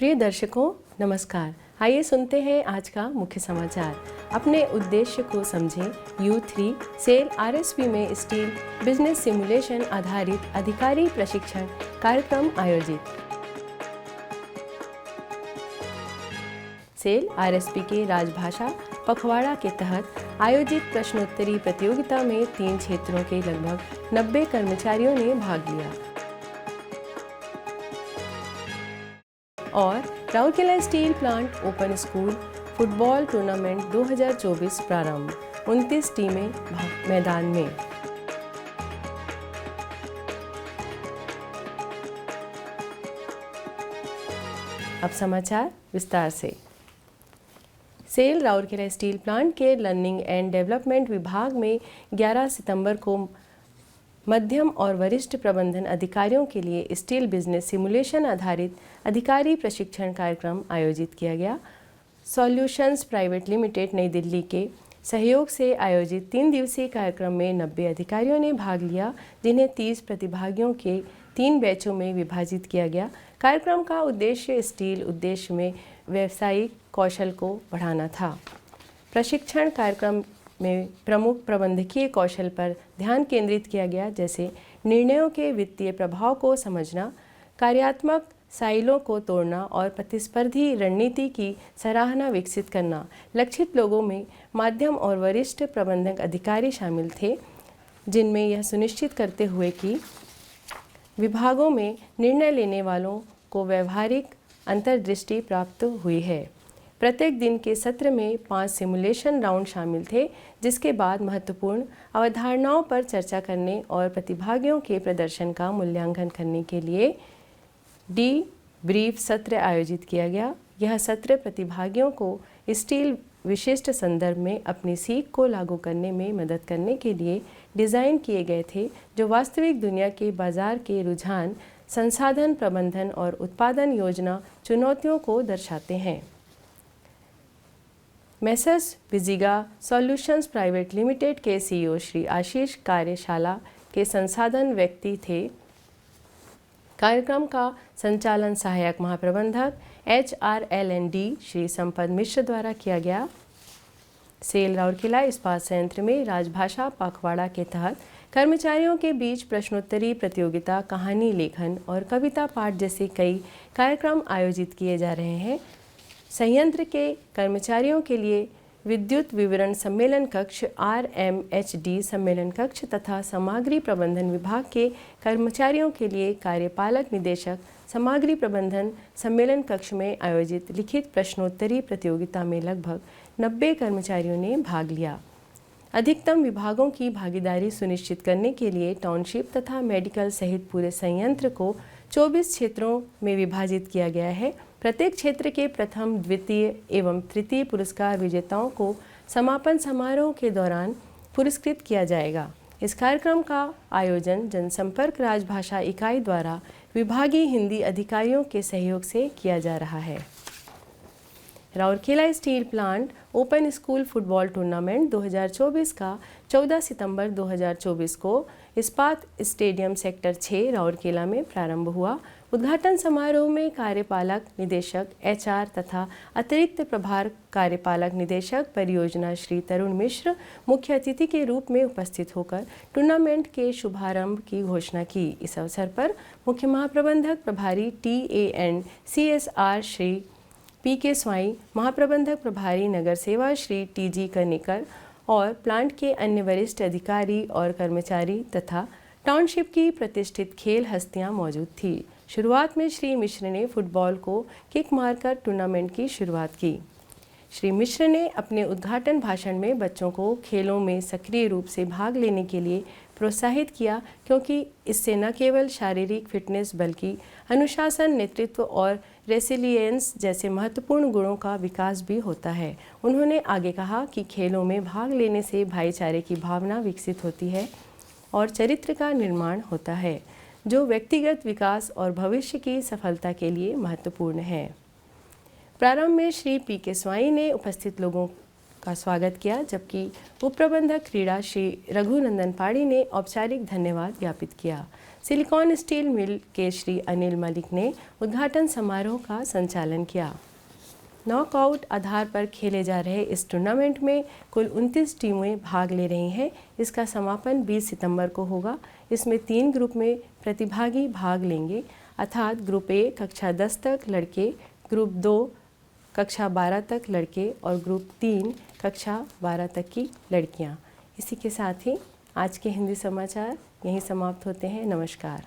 प्रिय दर्शकों नमस्कार। आइए सुनते हैं आज का मुख्य समाचार। अपने उद्देश्य को समझें। U3 सेल RSP में स्टील बिजनेस सिमुलेशन आधारित अधिकारी प्रशिक्षण कार्यक्रम आयोजित। सेल RSP के राजभाषा पखवाड़ा के तहत आयोजित प्रश्नोत्तरी प्रतियोगिता में 3 क्षेत्रों के लगभग 90 कर्मचारियों ने भाग लिया और Rourkela steel plant open school football tournament 2024 प्रारंभ। 29 टीमें मैदान में। अब समाचार विस्तार से। सेल राउरकेला स्टील प्लांट के लर्निंग एंड डेवलपमेंट विभाग में 11 सितंबर को मध्यम और वरिष्ठ प्रबंधन अधिकारियों के लिए स्टील बिजनेस सिमुलेशन आधारित अधिकारी प्रशिक्षण कार्यक्रम आयोजित किया गया। सॉल्यूशंस प्राइवेट लिमिटेड नई दिल्ली के सहयोग से आयोजित 3 दिवसीय कार्यक्रम में 90 अधिकारियों ने भाग लिया, जिन्हें 30 प्रतिभागियों के 3 बैचों में विभाजित किया गया। कार्यक्रम का उद्देश्य स्टील उद्देश्य में व्यावसायिक कौशल को बढ़ाना था। प्रशिक्षण कार्यक्रम में प्रमुख प्रबंधकीय कौशल पर ध्यान केंद्रित किया गया, जैसे निर्णयों के वित्तीय प्रभाव को समझना, कार्यात्मक साइलों को तोड़ना और प्रतिस्पर्धी रणनीति की सराहना विकसित करना। लक्षित लोगों में मध्यम और वरिष्ठ प्रबंधक अधिकारी शामिल थे, जिनमें यह सुनिश्चित करते हुए कि विभागों में निर्णय लेने वालों को व्यवहारिक अंतर्दृष्टि प्राप्त हुई है। प्रत्येक दिन के सत्र में 5 सिमुलेशन राउंड शामिल थे, जिसके बाद महत्वपूर्ण अवधारणाओं पर चर्चा करने और प्रतिभागियों के प्रदर्शन का मूल्यांकन करने के लिए ब्रीफ सत्र आयोजित किया गया। यह सत्र प्रतिभागियों को स्टील विशिष्ट संदर्भ में अपनी सीख को लागू करने में मदद करने के लिए डिज़ाइन किए गए थे, जो वास्तविक दुनिया के बाजार के रुझान, संसाधन प्रबंधन और उत्पादन योजना चुनौतियों को दर्शाते हैं। मेसर्स विजिगा सॉल्यूशंस प्राइवेट लिमिटेड के CEO श्री आशीष कार्यशाला के संसाधन व्यक्ति थे। कार्यक्रम का संचालन सहायक महाप्रबंधक HRL&D श्री संपद मिश्र द्वारा किया गया। सेल राउरकेला इस्पात संयंत्र में राजभाषा पखवाड़ा के तहत कर्मचारियों के बीच प्रश्नोत्तरी प्रतियोगिता, कहानी लेखन और कविता पाठ जैसे कई कार्यक्रम आयोजित किए जा रहे हैं। संयंत्र के कर्मचारियों के लिए विद्युत विवरण सम्मेलन कक्ष RMHD सम्मेलन कक्ष तथा सामग्री प्रबंधन विभाग के कर्मचारियों के लिए कार्यपालक निदेशक सामग्री प्रबंधन सम्मेलन कक्ष में आयोजित लिखित प्रश्नोत्तरी प्रतियोगिता में लगभग 90 कर्मचारियों ने भाग लिया। अधिकतम विभागों की भागीदारी सुनिश्चित करने के लिए टाउनशिप तथा मेडिकल सहित पूरे संयंत्र को 24 क्षेत्रों में विभाजित किया गया है। प्रत्येक क्षेत्र के प्रथम, द्वितीय एवं तृतीय पुरस्कार विजेताओं को समापन समारोह के दौरान पुरस्कृत किया जाएगा। इस कार्यक्रम का आयोजन जनसंपर्क राजभाषा इकाई द्वारा विभागीय हिंदी अधिकारियों के सहयोग से किया जा रहा है। Rourkela steel plant open school football tournament 2024 का 14 सितंबर 2024 को इस्पात स्टेडियम सेक्टर 6 राउरकेला में प्रारंभ हुआ। उद्घाटन समारोह में कार्यपालक निदेशक HR तथा अतिरिक्त प्रभार कार्यपालक निदेशक परियोजना श्री तरुण मिश्र मुख्य अतिथि के रूप में उपस्थित होकर टूर्नामेंट के शुभारंभ की घोषणा की। इस अवसर पर मुख्य महाप्रबंधक प्रभारी TAN/CSR श्री PK स्वाई, महाप्रबंधक प्रभारी नगर सेवा श्री TG कर्णिकर और प्लांट के अन्य वरिष्ठ अधिकारी और कर्मचारी तथा टाउनशिप की प्रतिष्ठित खेल हस्तियां मौजूद थी। शुरुआत में श्री मिश्र ने फुटबॉल को किक मारकर टूर्नामेंट की शुरुआत की। श्री मिश्र ने अपने उद्घाटन भाषण में बच्चों को खेलों में सक्रिय रूप से भाग लेने के लिए प्रोत्साहित किया, क्योंकि इससे न केवल शारीरिक फिटनेस बल्कि अनुशासन, नेतृत्व और रेसिलियंस जैसे महत्वपूर्ण गुणों का विकास भी होता है। उन्होंने आगे कहा कि खेलों में भाग लेने से भाईचारे की भावना विकसित होती है और चरित्र का निर्माण होता है, जो व्यक्तिगत विकास और भविष्य की सफलता के लिए महत्वपूर्ण है। प्रारंभ में श्री PK स्वाई ने उपस्थित लोगों का स्वागत किया, जबकि उप प्रबंधक क्रीड़ा श्री रघुनंदन पाड़ी ने औपचारिक धन्यवाद ज्ञापित किया। सिलिकॉन स्टील मिल के श्री अनिल मलिक ने उद्घाटन समारोह का संचालन किया। नॉकआउट आधार पर खेले जा रहे इस टूर्नामेंट में कुल 29 टीमें भाग ले रही हैं। इसका समापन 20 सितंबर को होगा। इसमें 3 ग्रुप में प्रतिभागी भाग लेंगे, अर्थात ग्रुप ए कक्षा 10 तक लड़के, ग्रुप 2 कक्षा 12 तक लड़के और ग्रुप 3 कक्षा 12 तक की लड़कियां। इसी के साथ ही आज के हिंदी समाचार यहीं समाप्त होते हैं। नमस्कार।